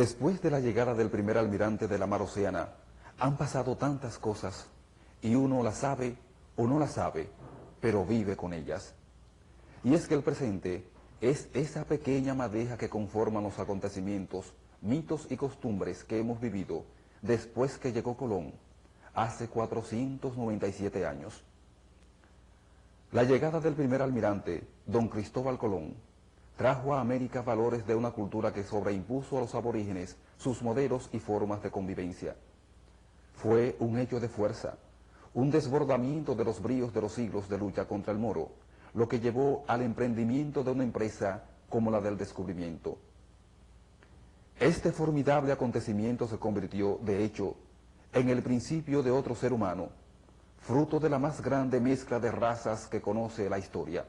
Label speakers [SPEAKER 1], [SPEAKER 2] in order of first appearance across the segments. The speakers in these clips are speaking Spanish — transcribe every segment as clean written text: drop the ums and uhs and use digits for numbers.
[SPEAKER 1] Después de la llegada del primer almirante de la mar Océana, han pasado tantas cosas, y uno las sabe o no las sabe, pero vive con ellas. Y es que el presente es esa pequeña madeja que conforman los acontecimientos, mitos y costumbres que hemos vivido después que llegó Colón, hace 497 años. La llegada del primer almirante, don Cristóbal Colón, trajo a América valores de una cultura que sobreimpuso a los aborígenes sus modelos y formas de convivencia. Fue un hecho de fuerza, un desbordamiento de los bríos de los siglos de lucha contra el moro, lo que llevó al emprendimiento de una empresa como la del descubrimiento. Este formidable acontecimiento se convirtió, de hecho, en el principio de otro ser humano, fruto de la más grande mezcla de razas que conoce la historia.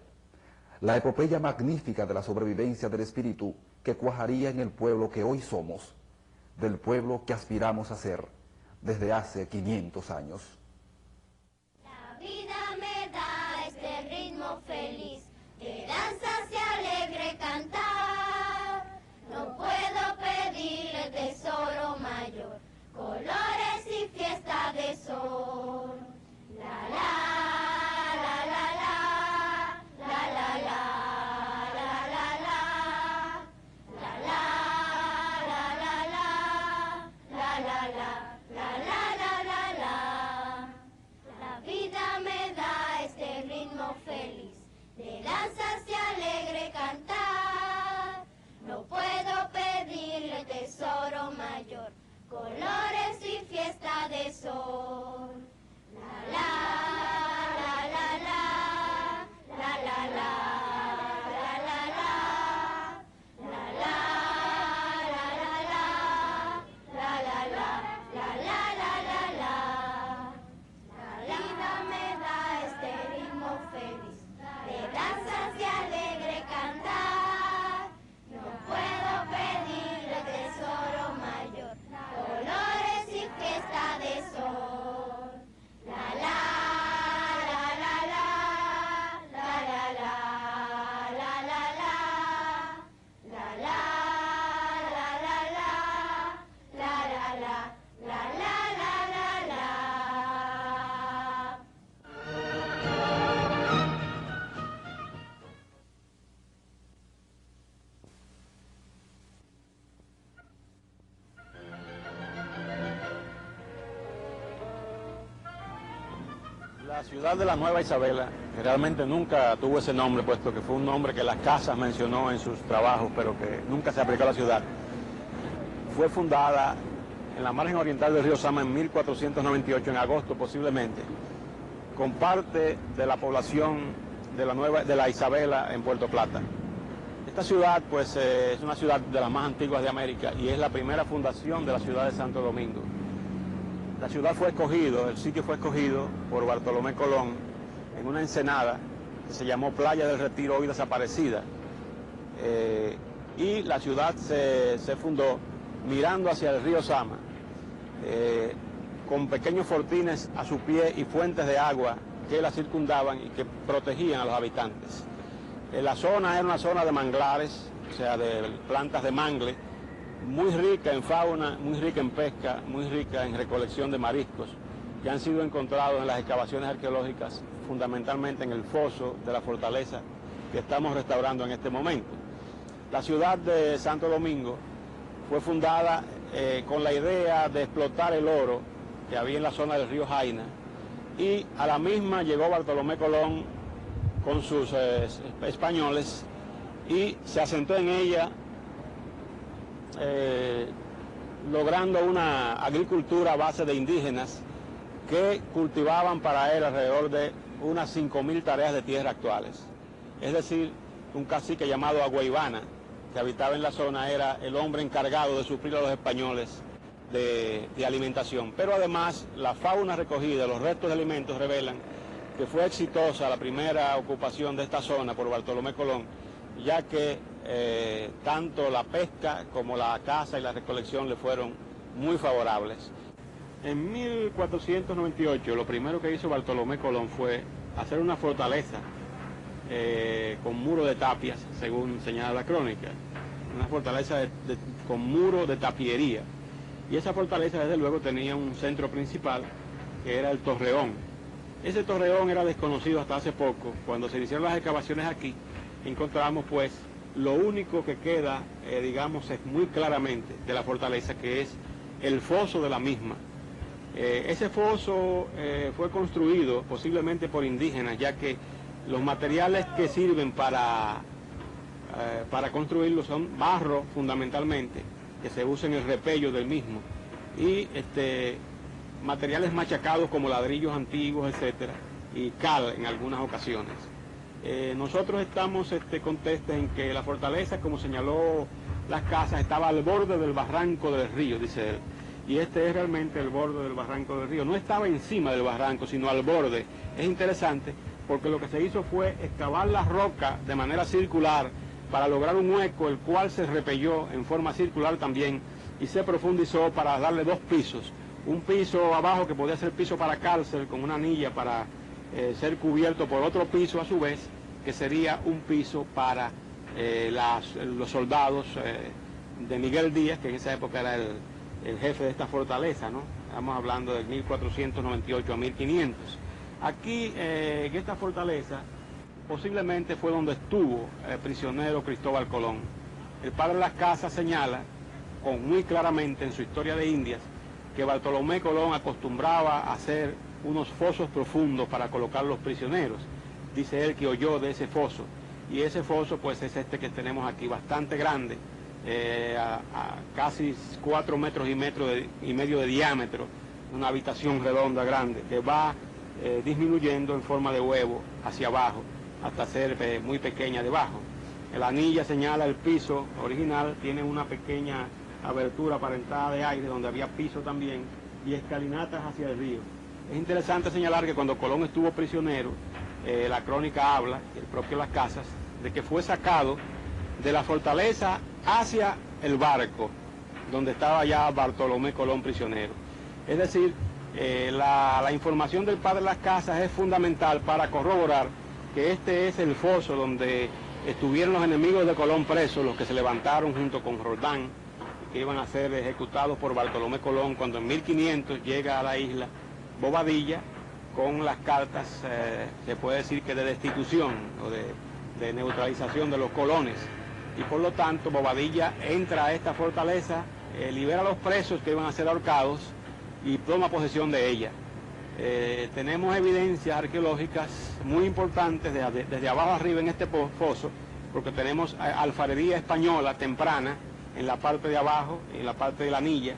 [SPEAKER 1] La epopeya magnífica de la sobrevivencia del espíritu que cuajaría en el pueblo que hoy somos, del pueblo que aspiramos a ser desde hace 500 años.
[SPEAKER 2] La vida me da este ritmo feliz, de danza se alegre cantar. No puedo pedir el tesoro mayor, colores y fiesta de sol. La la. Feliz, de danza se alegre cantar. No puedo pedirle tesoro mayor, colores y fiesta de sol. La la la la la la la la la la la la la la la la la. La vida me da este ritmo feliz, de danza se alegre cantar. No puedo pedirle tesoro mayor, colores y fiesta de sol. La la la la la la la la la la la la la la la la la.
[SPEAKER 3] La ciudad de la Nueva Isabela, que realmente nunca tuvo ese nombre, puesto que fue un nombre que las casas mencionó en sus trabajos, pero que nunca se aplicó a la ciudad, fue fundada en la margen oriental del río Sama en 1498, en agosto posiblemente, con parte de la población de la Isabela en Puerto Plata. Esta ciudad, pues, es una ciudad de las más antiguas de América y es la primera fundación de la ciudad de Santo Domingo. La ciudad fue escogido, el sitio fue escogido por Bartolomé Colón en una ensenada que se llamó Playa del Retiro, hoy desaparecida. Y la ciudad se fundó mirando hacia el río Sama, con pequeños fortines a su pie y fuentes de agua que la circundaban y que protegían a los habitantes. La zona era una zona de manglares, o sea, de plantas de mangle, muy rica en fauna, muy rica en pesca, muy rica en recolección de mariscos, que han sido encontrados en las excavaciones arqueológicas, fundamentalmente en el foso de la fortaleza que estamos restaurando en este momento. La ciudad de Santo Domingo fue fundada con la idea de explotar el oro que había en la zona del río Jaina, y a la misma llegó Bartolomé Colón con sus españoles y se asentó en ella, logrando una agricultura a base de indígenas que cultivaban para él alrededor de unas 5.000 tareas de tierra actuales. Es decir, un cacique llamado Agüeybana, que habitaba en la zona, era el hombre encargado de suplir a los españoles de alimentación. Pero además, la fauna recogida, los restos de alimentos revelan que fue exitosa la primera ocupación de esta zona por Bartolomé Colón, ya que tanto la pesca como la caza y la recolección le fueron muy favorables. En 1498 lo primero que hizo Bartolomé Colón fue hacer una fortaleza con muro de tapias, según señala la crónica. Una fortaleza de con muro de tapiería. Y esa fortaleza desde luego tenía un centro principal que era el Torreón. Ese Torreón era desconocido hasta hace poco. Cuando se hicieron las excavaciones aquí, encontramos pues lo único que queda, digamos, es muy claramente de la fortaleza, que es el foso de la misma. Ese foso fue construido posiblemente por indígenas, ya que los materiales que sirven para construirlo son barro fundamentalmente, que se usa en el repello del mismo, y materiales machacados como ladrillos antiguos, etcétera, y cal en algunas ocasiones. Nosotros estamos contestes en que la fortaleza, como señaló Las Casas, estaba al borde del barranco del río, dice él. Y este es realmente el borde del barranco del río. No estaba encima del barranco, sino al borde. Es interesante porque lo que se hizo fue excavar la roca de manera circular para lograr un hueco, el cual se repelló en forma circular también y se profundizó para darle dos pisos. Un piso abajo que podía ser piso para cárcel con una anilla para ser cubierto por otro piso a su vez, que sería un piso para los soldados de Miguel Díaz, que en esa época era el jefe de esta fortaleza, ¿no? Estamos hablando de 1498 a 1500. Aquí, en esta fortaleza, posiblemente fue donde estuvo el prisionero Cristóbal Colón. El padre Las Casas señala, muy claramente en su Historia de Indias, que Bartolomé Colón acostumbraba a hacer unos fosos profundos para colocar los prisioneros. Dice él que oyó de ese foso, y ese foso pues es este que tenemos aquí, bastante grande, a casi 4 metros y medio de diámetro, una habitación redonda grande que va disminuyendo en forma de huevo hacia abajo hasta ser muy pequeña debajo. La anilla señala el piso original, tiene una pequeña abertura para entrada de aire donde había piso también y escalinatas hacia el río. Es interesante señalar que cuando Colón estuvo prisionero, la crónica habla, el propio Las Casas, de que fue sacado de la fortaleza hacia el barco, donde estaba ya Bartolomé Colón prisionero. Es decir, la información del padre Las Casas es fundamental para corroborar que este es el foso donde estuvieron los enemigos de Colón presos, los que se levantaron junto con Roldán, que iban a ser ejecutados por Bartolomé Colón cuando en 1500 llega a la isla Bobadilla con las cartas, se puede decir que de destitución o de neutralización de los colones. Y por lo tanto Bobadilla entra a esta fortaleza, libera a los presos que iban a ser ahorcados y toma posesión de ella. Tenemos evidencias arqueológicas muy importantes desde abajo arriba en este foso, porque tenemos alfarería española temprana en la parte de abajo, en la parte de la anilla.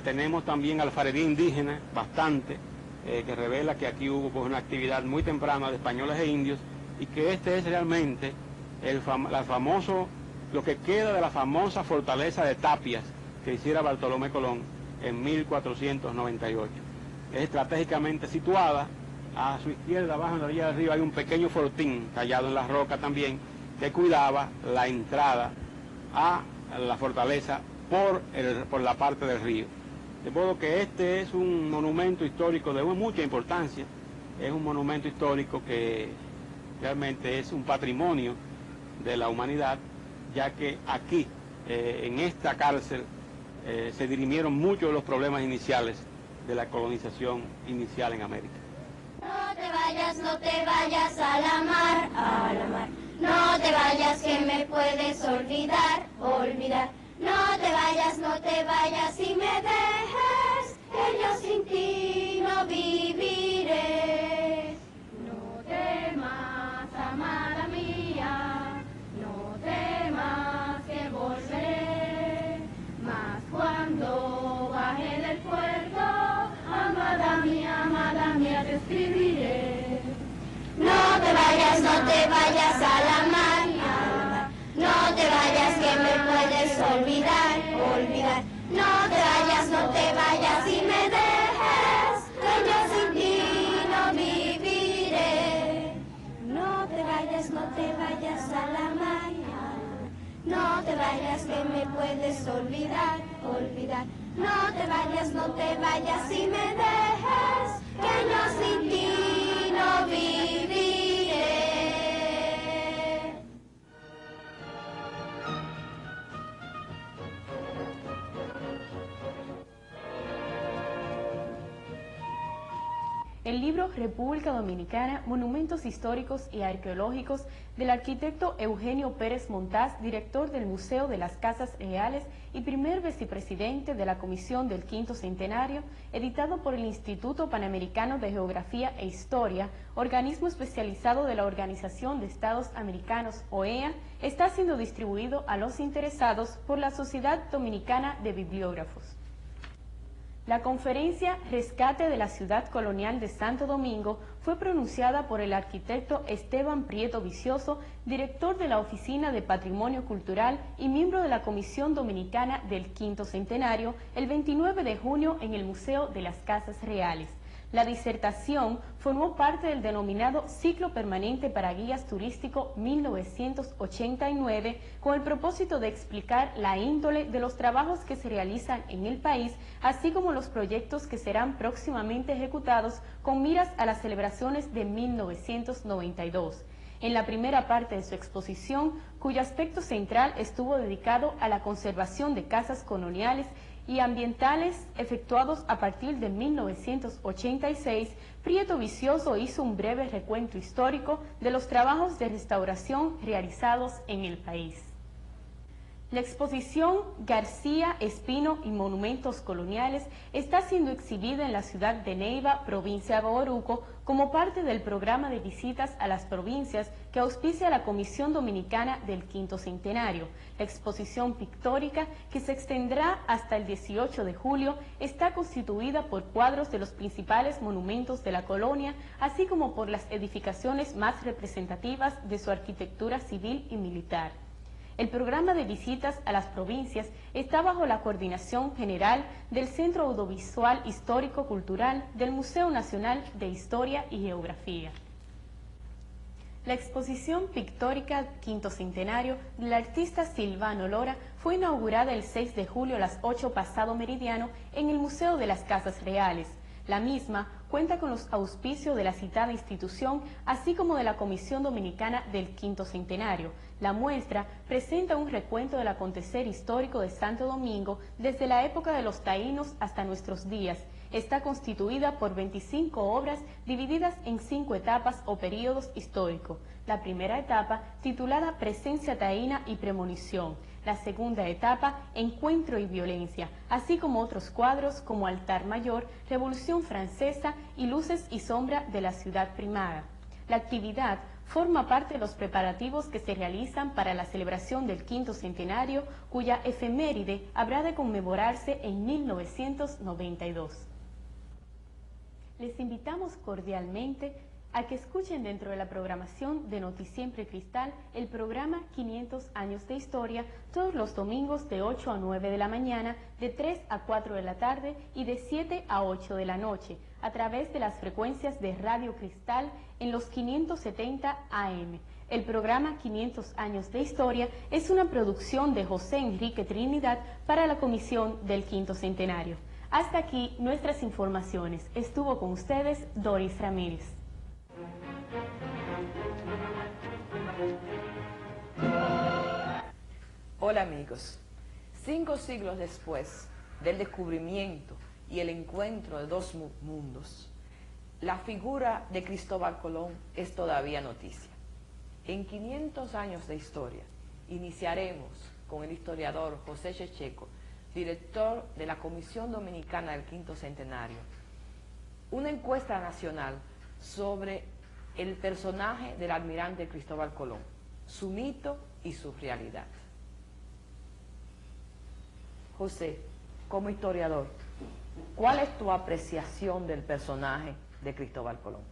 [SPEAKER 3] Tenemos también alfarería indígena, bastante, que revela que aquí hubo pues, una actividad muy temprana de españoles e indios, y que este es realmente lo que queda de la famosa fortaleza de Tapias que hiciera Bartolomé Colón en 1498. Es estratégicamente situada, a su izquierda, abajo en la orilla de arriba, hay un pequeño fortín tallado en la roca también, que cuidaba la entrada a la fortaleza por la parte del río. De modo que este es un monumento histórico de mucha importancia, es un monumento histórico que realmente es un patrimonio de la humanidad, ya que aquí, en esta cárcel, se dirimieron muchos de los problemas iniciales de la colonización inicial en América.
[SPEAKER 2] No te vayas a la mar, a la mar. No te vayas que me puedes olvidar, olvidar. No te vayas y me dejes, que yo sin ti no viviré. No temas, amada mía, no temas que volveré. Mas cuando baje del puerto, amada mía, te escribiré. No te vayas a la mar, no te vayas que me puedes olvidar, olvidar. No te vayas y me dejes, que yo sin ti no viviré. No te vayas a la mar, no te vayas que me puedes olvidar, olvidar. No te vayas y me dejes, que yo sin ti no viviré.
[SPEAKER 4] el libro República Dominicana, Monumentos Históricos y Arqueológicos del arquitecto Eugenio Pérez Montaz, director del Museo de las Casas Reales y primer vicepresidente de la Comisión del Quinto Centenario, editado por el Instituto Panamericano de Geografía e Historia, organismo especializado de la Organización de Estados Americanos, OEA, está siendo distribuido a los interesados por la Sociedad Dominicana de Bibliógrafos. La conferencia Rescate de la Ciudad Colonial de Santo Domingo fue pronunciada por el arquitecto Esteban Prieto Vicioso, director de la Oficina de Patrimonio Cultural y miembro de la Comisión Dominicana del Quinto Centenario, el 29 de junio en el Museo de las Casas Reales. La disertación formó parte del denominado Ciclo Permanente para Guías Turístico 1989, con el propósito de explicar la índole de los trabajos que se realizan en el país, así como los proyectos que serán próximamente ejecutados con miras a las celebraciones de 1992. En la primera parte de su exposición, cuyo aspecto central estuvo dedicado a la conservación de casas coloniales y ambientales efectuados a partir de 1986, Prieto Vicioso hizo un breve recuento histórico de los trabajos de restauración realizados en el país. La exposición García, Espino y Monumentos Coloniales está siendo exhibida en la ciudad de Neiva, provincia de Bauruco, como parte del programa de visitas a las provincias que auspicia la Comisión Dominicana del Quinto Centenario. La exposición pictórica, que se extenderá hasta el 18 de julio, está constituida por cuadros de los principales monumentos de la colonia, así como por las edificaciones más representativas de su arquitectura civil y militar. El programa de visitas a las provincias está bajo la coordinación general del Centro Audiovisual Histórico-Cultural del Museo Nacional de Historia y Geografía. La exposición pictórica Quinto Centenario del artista Silvano Lora fue inaugurada el 6 de julio a las 8 pasado meridiano en el Museo de las Casas Reales. La misma cuenta con los auspicios de la citada institución, así como de la Comisión Dominicana del Quinto Centenario. La muestra presenta un recuento del acontecer histórico de Santo Domingo desde la época de los taínos hasta nuestros días. Está constituida por 25 obras divididas en 5 etapas o períodos históricos. La primera etapa, titulada Presencia taína y premonición. La segunda etapa, Encuentro y violencia, así como otros cuadros como Altar Mayor, Revolución Francesa y Luces y Sombra de la Ciudad Primada. La actividad forma parte de los preparativos que se realizan para la celebración del Quinto Centenario, cuya efeméride habrá de conmemorarse en 1992. Les invitamos cordialmente a que escuchen dentro de la programación de Noticiempre Cristal el programa 500 años de historia todos los domingos de 8 a 9 de la mañana, de 3 a 4 de la tarde y de 7 a 8 de la noche, a través de las frecuencias de Radio Cristal en los 570 AM. El programa 500 años de historia es una producción de José Enrique Trinidad para la Comisión del Quinto Centenario. Hasta aquí nuestras informaciones. Estuvo con ustedes Doris Ramírez.
[SPEAKER 5] Hola amigos, 5 siglos después del descubrimiento y el encuentro de dos mundos, la figura de Cristóbal Colón es todavía noticia. En 500 años de historia iniciaremos con el historiador José Checheco, director de la Comisión Dominicana del Quinto Centenario, una encuesta nacional sobre el personaje del almirante Cristóbal Colón, su mito y su realidad. José, como historiador, ¿cuál es tu apreciación del personaje de Cristóbal Colón?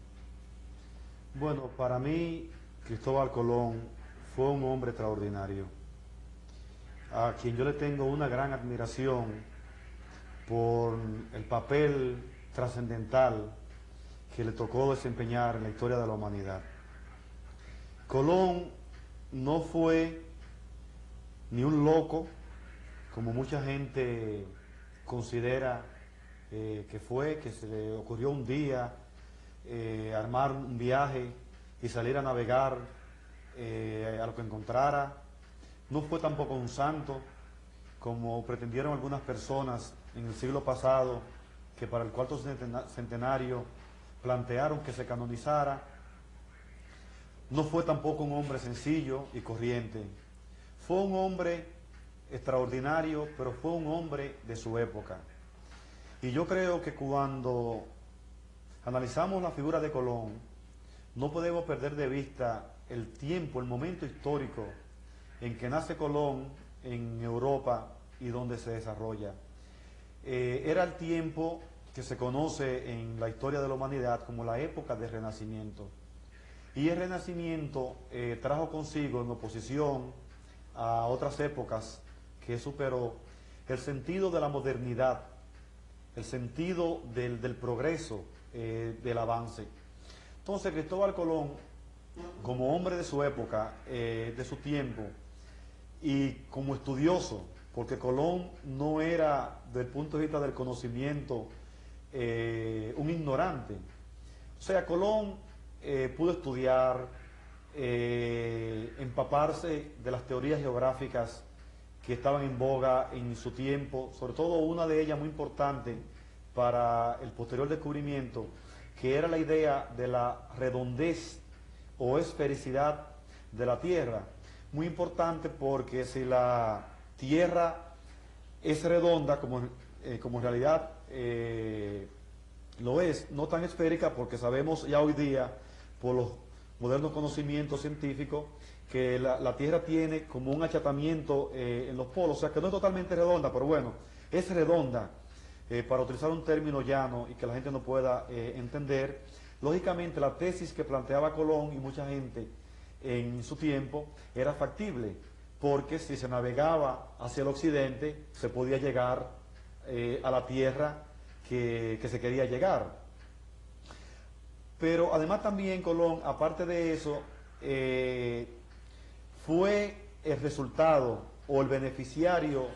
[SPEAKER 6] Bueno, para mí Cristóbal Colón fue un hombre extraordinario, a quien yo le tengo una gran admiración por el papel trascendental que le tocó desempeñar en la historia de la humanidad. Colón no fue ni un loco, como mucha gente considera que se le ocurrió un día armar un viaje y salir a navegar a lo que encontrara. No fue tampoco un santo, como pretendieron algunas personas en el siglo pasado, que para el cuarto centenario plantearon que se canonizara. No fue tampoco un hombre sencillo y corriente. Fue un hombre extraordinario, pero fue un hombre de su época. Y yo creo que cuando analizamos la figura de Colón, no podemos perder de vista el tiempo, el momento histórico en que nace Colón en Europa y donde se desarrolla. Era el tiempo que se conoce en la historia de la humanidad como la época del Renacimiento. Y el Renacimiento trajo consigo, en oposición a otras épocas que superó, el sentido de la modernidad, el sentido del progreso, del avance. Entonces Cristóbal Colón, como hombre de su época, de su tiempo, y como estudioso, porque Colón no era, desde el punto de vista del conocimiento, un ignorante. O sea, Colón pudo estudiar, empaparse de las teorías geográficas que estaban en boga en su tiempo, sobre todo una de ellas muy importante para el posterior descubrimiento, que era la idea de la redondez o esfericidad de la Tierra. Muy importante porque si la Tierra es redonda, como en realidad lo es, no tan esférica, porque sabemos ya hoy día, por los modernos conocimientos científicos, que la Tierra tiene como un achatamiento en los polos, o sea que no es totalmente redonda, pero bueno, es redonda, para utilizar un término llano y que la gente no pueda entender. Lógicamente la tesis que planteaba Colón y mucha gente en su tiempo era factible, porque si se navegaba hacia el occidente se podía llegar a la Tierra que se quería llegar. Pero además también Colón, aparte de eso, fue el resultado o el beneficiario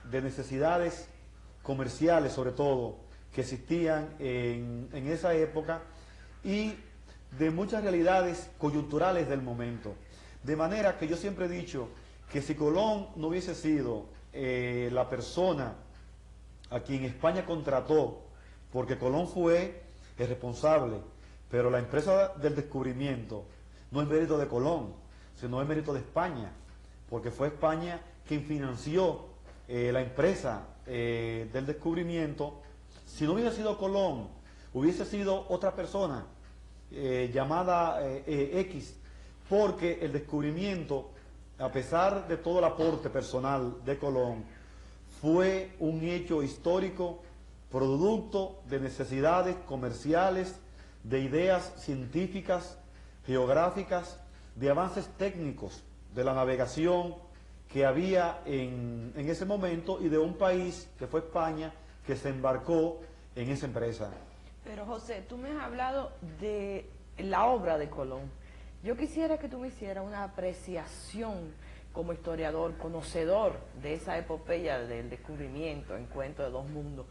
[SPEAKER 6] de necesidades comerciales, sobre todo, que existían en esa época, y de muchas realidades coyunturales del momento. De manera que yo siempre he dicho que si Colón no hubiese sido la persona a quien España contrató, porque Colón fue el responsable, pero la empresa del descubrimiento no es mérito de Colón, sino es mérito de España, porque fue España quien financió la empresa del descubrimiento. Si no hubiese sido Colón, hubiese sido otra persona llamada X, porque el descubrimiento, a pesar de todo el aporte personal de Colón, fue un hecho histórico, producto de necesidades comerciales, de ideas científicas, geográficas, de avances técnicos de la navegación que había en ese momento, y de un país que fue España que se embarcó en esa empresa.
[SPEAKER 5] Pero José, tú me has hablado de la obra de Colón. Yo quisiera que tú me hicieras una apreciación como historiador, conocedor de esa epopeya del descubrimiento, encuentro de dos mundos,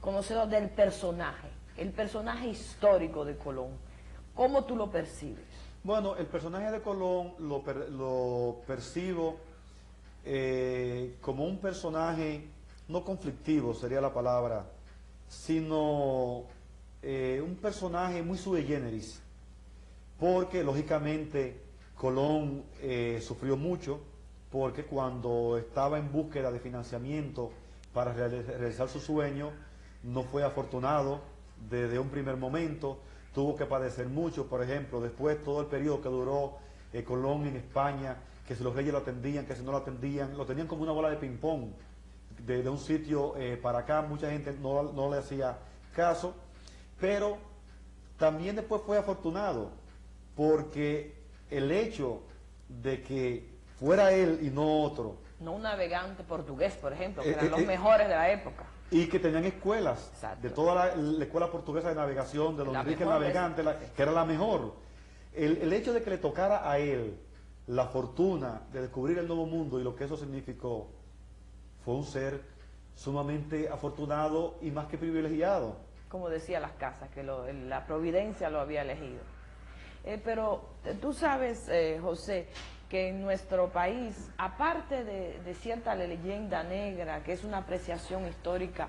[SPEAKER 5] conocedor del personaje, el personaje histórico de Colón. ¿Cómo tú lo percibes?
[SPEAKER 6] Bueno, el personaje de Colón lo percibo como un personaje no conflictivo, sería la palabra, sino un personaje muy sui generis, porque lógicamente Colón sufrió mucho, porque cuando estaba en búsqueda de financiamiento para realizar su sueño, no fue afortunado desde un primer momento, tuvo que padecer mucho. Por ejemplo, después todo el periodo que duró Colón en España, que si los reyes lo atendían, que si no lo atendían, lo tenían como una bola de ping-pong, de un sitio para acá, mucha gente no le hacía caso, pero también después fue afortunado, porque el hecho de que fuera él y no otro,
[SPEAKER 5] no un navegante portugués, por ejemplo, que eran los mejores de la época,
[SPEAKER 6] y que tenían escuelas,
[SPEAKER 5] exacto,
[SPEAKER 6] de toda la escuela portuguesa de navegación, de don Enrique el Navegante, que era la mejor. El hecho de que le tocara a él la fortuna de descubrir el nuevo mundo y lo que eso significó, fue un ser sumamente afortunado y más que privilegiado.
[SPEAKER 5] Como decía Las Casas, que la providencia lo había elegido. Pero tú sabes, José, que en nuestro país, aparte de cierta leyenda negra, que es una apreciación histórica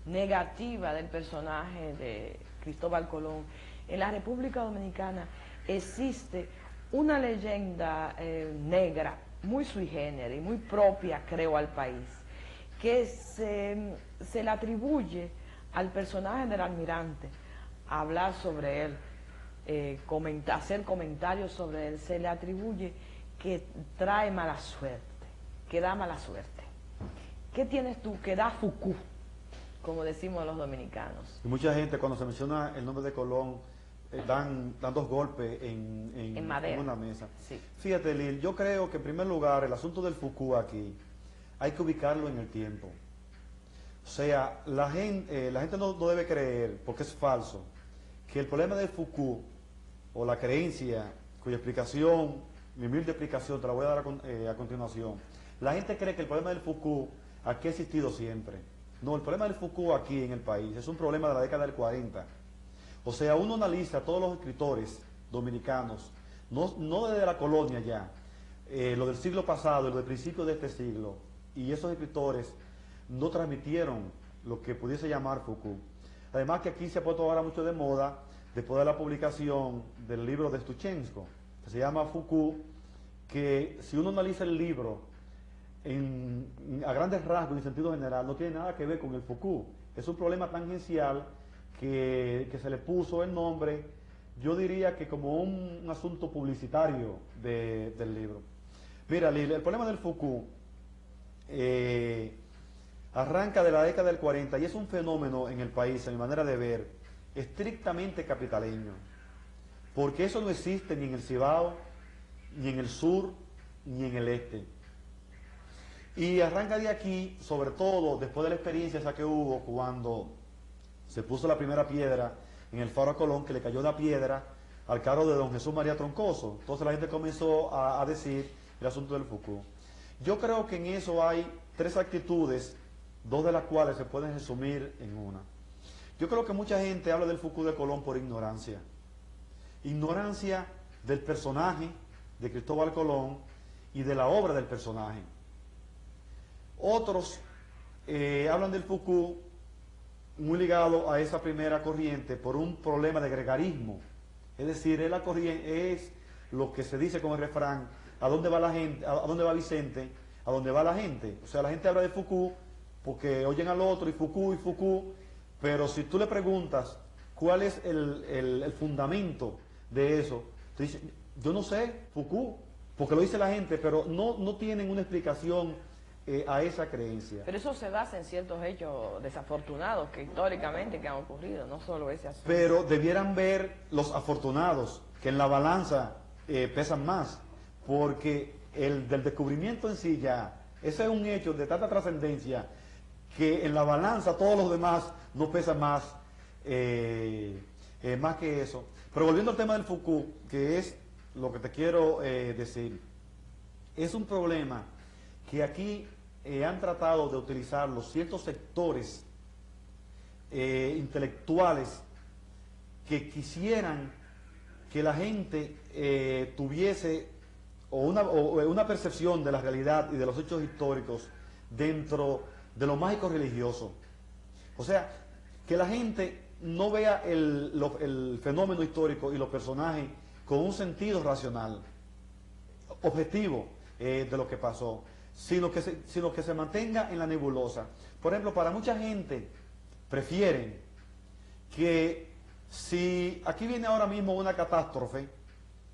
[SPEAKER 5] negativa del personaje de Cristóbal Colón, en la República Dominicana existe una leyenda negra muy sui generis, muy propia, creo, al país, que se le atribuye al personaje del almirante hablar sobre él, hacer comentarios sobre él. Se le atribuye que trae mala suerte, que da mala suerte. ¿Qué tienes tú que da fucú, como decimos los dominicanos?
[SPEAKER 6] Y mucha gente, cuando se menciona el nombre de Colón, dan dos golpes en una mesa.
[SPEAKER 5] Sí.
[SPEAKER 6] Fíjate, Lil, yo creo que en primer lugar el asunto del Foucault aquí hay que ubicarlo en el tiempo. O sea, la gente no debe creer, porque es falso, que el problema del Foucault, o la creencia, cuya explicación, mi humilde explicación, te la voy a dar a continuación. La gente cree que el problema del Foucault aquí ha existido siempre. No, el problema del Foucault aquí en el país es un problema de la década del 40. O sea, uno analiza a todos los escritores dominicanos, no desde la colonia ya, lo del siglo pasado, lo del principio de este siglo, y esos escritores no transmitieron lo que pudiese llamar Foucault. Además que aquí se ha puesto ahora mucho de moda, después de la publicación del libro de Stuchenko, que se llama Foucault, que si uno analiza el libro a grandes rasgos y en sentido general, no tiene nada que ver con el Foucault. Es un problema tangencial que se le puso el nombre, yo diría que como un asunto publicitario del libro. Mira, el problema del Foucault arranca de la década del 40 y es un fenómeno en el país, en mi manera de ver, estrictamente capitaleño, porque eso no existe ni en el Cibao, ni en el sur, ni en el este. Y arranca de aquí, sobre todo después de la experiencia esa que hubo cuando se puso la primera piedra en el Faro Colón, que le cayó una piedra al carro de don Jesús María Troncoso. Entonces la gente comenzó a decir el asunto del Foucault. Yo creo que en eso hay tres actitudes, dos de las cuales se pueden resumir en una. Yo creo que mucha gente habla del Foucault de Colón por ignorancia. Ignorancia del personaje de Cristóbal Colón y de la obra del personaje. Otros hablan del Foucault muy ligado a esa primera corriente por un problema de gregarismo. Es decir, es lo que se dice con el refrán, ¿a dónde va la gente? ¿A dónde va Vicente? ¿A dónde va la gente? O sea, la gente habla de Foucault porque oyen al otro y Foucault, pero si tú le preguntas cuál es el fundamento de eso, te dice, yo no sé, Foucault, porque lo dice la gente, pero no tienen una explicación a esa creencia.
[SPEAKER 5] Pero eso se basa en ciertos hechos desafortunados que históricamente que han ocurrido, no solo ese asunto.
[SPEAKER 6] Pero debieran ver los afortunados, que en la balanza pesan más, porque el del descubrimiento en sí ya, ese es un hecho de tanta trascendencia, que en la balanza todos los demás no pesan más, más que eso. Pero volviendo al tema del Foucault, que es lo que te quiero decir, es un problema que aquí han tratado de utilizar los ciertos sectores intelectuales que quisieran que la gente tuviese una percepción de la realidad y de los hechos históricos dentro de lo mágico religioso. O sea, que la gente no vea el fenómeno histórico y los personajes con un sentido racional, objetivo de lo que pasó, sino que se mantenga en la nebulosa. Por ejemplo, para mucha gente prefieren que si aquí viene ahora mismo una catástrofe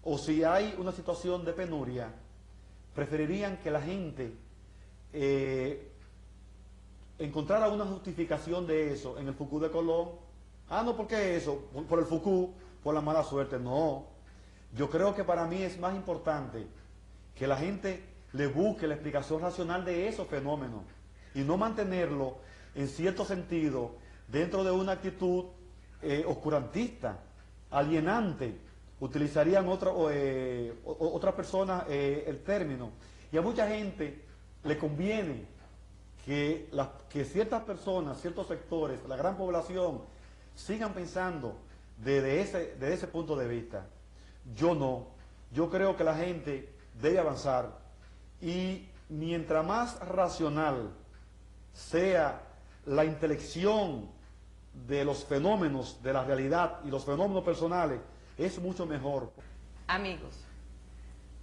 [SPEAKER 6] o si hay una situación de penuria, preferirían que la gente encontrara una justificación de eso en el Foucault de Colón. Ah, no, ¿por qué eso? Por el Foucault, por la mala suerte. No, yo creo que para mí es más importante que la gente le busque la explicación racional de esos fenómenos y no mantenerlo en cierto sentido dentro de una actitud oscurantista, alienante. Utilizarían otras personas el término. Y a mucha gente le conviene que ciertas personas, ciertos sectores, la gran población, sigan pensando desde ese punto de vista. Yo no. Yo creo que la gente debe avanzar y mientras más racional sea la intelección de los fenómenos de la realidad y los fenómenos personales es mucho mejor.
[SPEAKER 5] Amigos,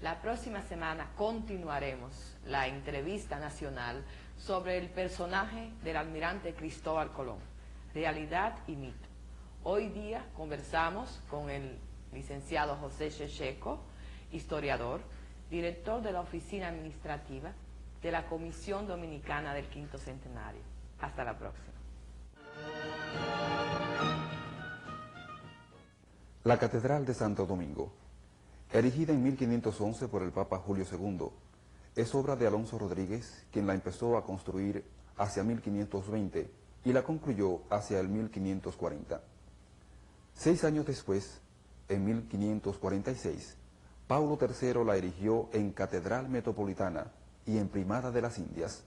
[SPEAKER 5] la próxima semana continuaremos la entrevista nacional sobre el personaje del almirante Cristóbal Colón, realidad y mito. Hoy día conversamos con el licenciado José Checheco, historiador, director de la Oficina Administrativa de la Comisión Dominicana del Quinto Centenario. Hasta la próxima.
[SPEAKER 1] La Catedral de Santo Domingo, erigida en 1511 por el Papa Julio II, es obra de Alonso Rodríguez, quien la empezó a construir hacia 1520 y la concluyó hacia el 1540. 6 años después, en 1546, Paulo III la erigió en Catedral Metropolitana y en Primada de las Indias.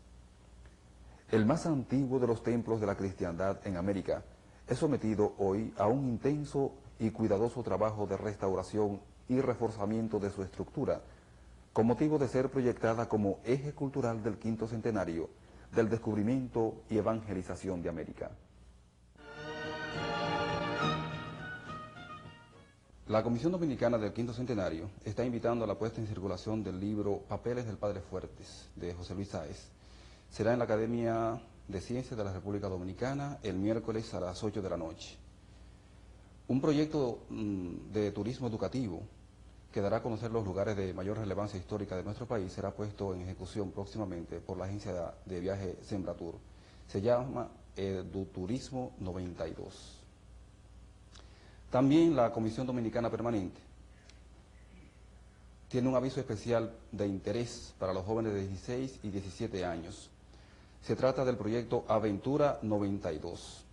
[SPEAKER 1] El más antiguo de los templos de la cristiandad en América es sometido hoy a un intenso y cuidadoso trabajo de restauración y reforzamiento de su estructura, con motivo de ser proyectada como eje cultural del quinto centenario del descubrimiento y evangelización de América. La Comisión Dominicana del Quinto Centenario está invitando a la puesta en circulación del libro Papeles del Padre Fuertes, de José Luis Sáez. Será en la Academia de Ciencias de la República Dominicana el miércoles a las 8 de la noche. Un proyecto de turismo educativo que dará a conocer los lugares de mayor relevancia histórica de nuestro país será puesto en ejecución próximamente por la agencia de viaje Sembratur. Se llama Eduturismo 92. También la Comisión Dominicana Permanente tiene un aviso especial de interés para los jóvenes de 16 y 17 años. Se trata del proyecto Aventura 92.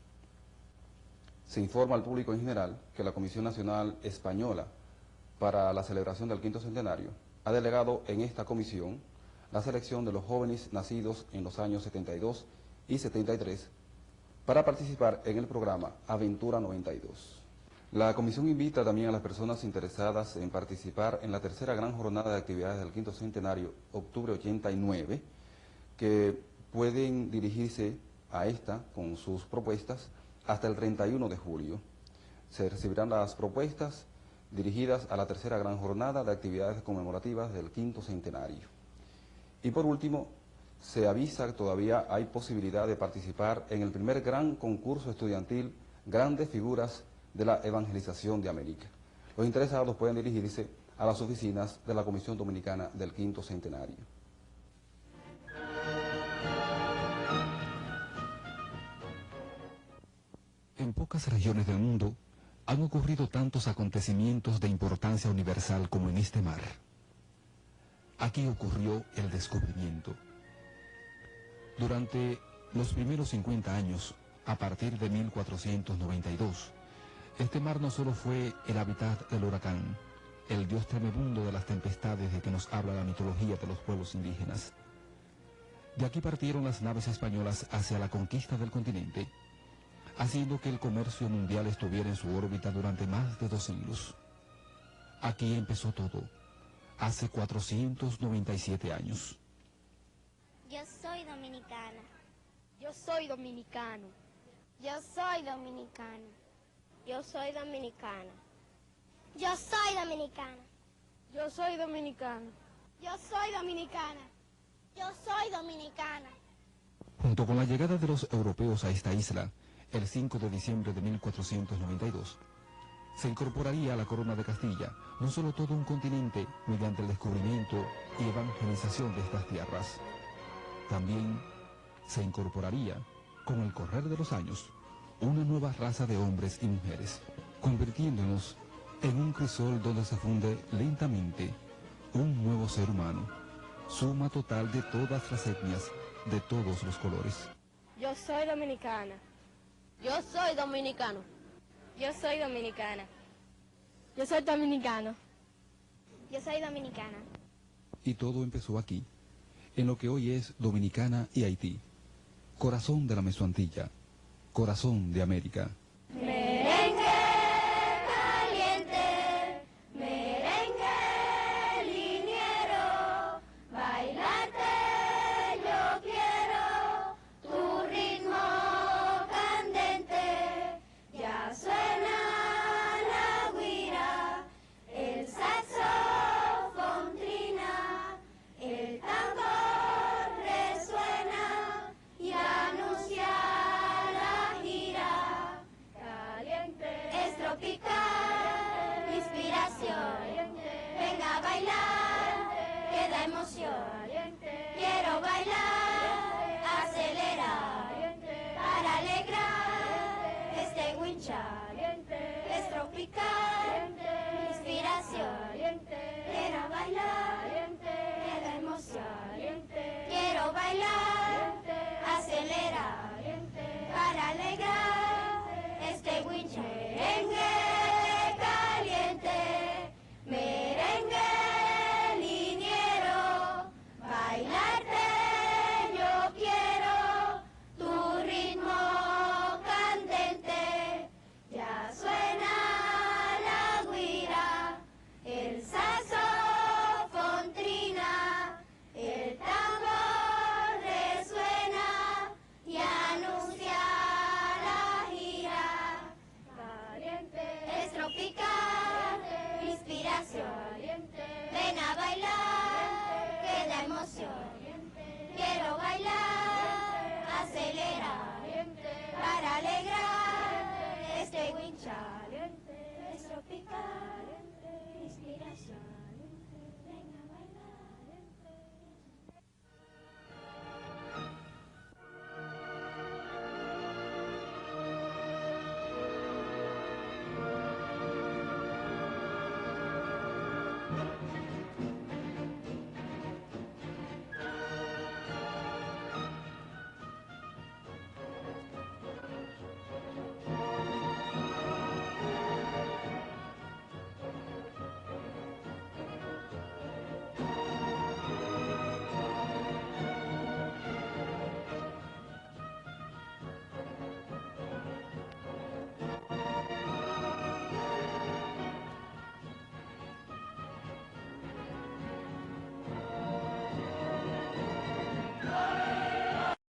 [SPEAKER 1] Se informa al público en general que la Comisión Nacional Española para la celebración del quinto centenario ha delegado en esta comisión la selección de los jóvenes nacidos en los años 72 y 73 para participar en el programa Aventura 92. La comisión invita también a las personas interesadas en participar en la tercera gran jornada de actividades del quinto centenario, octubre 89, que pueden dirigirse a esta con sus propuestas hasta el 31 de julio. Se recibirán las propuestas dirigidas a la tercera gran jornada de actividades conmemorativas del quinto centenario. Y por último, se avisa que todavía hay posibilidad de participar en el primer gran concurso estudiantil Grandes Figuras de la Evangelización de América. Los interesados pueden dirigirse a las oficinas de la Comisión Dominicana del Quinto Centenario.
[SPEAKER 7] En pocas regiones del mundo han ocurrido tantos acontecimientos de importancia universal como en este mar. Aquí ocurrió el descubrimiento. Durante los primeros 50 años, a partir de 1492, este mar no solo fue el hábitat del huracán, el dios tremebundo de las tempestades de que nos habla la mitología de los pueblos indígenas. De aquí partieron las naves españolas hacia la conquista del continente, haciendo que el comercio mundial estuviera en su órbita durante más de 2 siglos. Aquí empezó todo, hace 497 años.
[SPEAKER 2] Yo soy dominicana.
[SPEAKER 8] Yo soy dominicano.
[SPEAKER 2] Yo soy dominicano.
[SPEAKER 8] Yo soy dominicana.
[SPEAKER 2] Yo soy dominicana.
[SPEAKER 8] Yo soy dominicano.
[SPEAKER 2] Yo soy dominicana. Yo soy dominicana.
[SPEAKER 7] Junto con la llegada de los europeos a esta isla, el 5 de diciembre de 1492, se incorporaría a la corona de Castilla no solo todo un continente mediante el descubrimiento y evangelización de estas tierras, también se incorporaría, con el correr de los años, una nueva raza de hombres y mujeres, convirtiéndonos en un crisol donde se funde lentamente un nuevo ser humano, suma total de todas las etnias, de todos los colores.
[SPEAKER 8] Yo soy dominicana.
[SPEAKER 9] Yo soy dominicano.
[SPEAKER 8] Yo soy dominicana. Yo soy dominicano.
[SPEAKER 2] Yo soy dominicana.
[SPEAKER 7] Y todo empezó aquí, en lo que hoy es Dominicana y Haití, corazón de la Mesoantilla, corazón de América.
[SPEAKER 2] Merengue caliente, merengue liniero, bailarte yo quiero, tu ritmo candente, tropical, inspiración. Venga a bailar, que da emoción. Quiero bailar, acelerar, para alegrar este winchar. Es tropical, inspiración. Quiero bailar, que da emoción. Quiero bailar, acelerar, para alegrar este winchar. Merengue caliente, merengue liniero, bailarte yo quiero, tu ritmo candente. Ya suena la guira, el saxofón trina, el tambor resuena y anuncia la gira. Caliente, es tropical, inspiración. Ven a bailar, que da emoción. Quiero bailar, acelerar, para alegrar este winchar.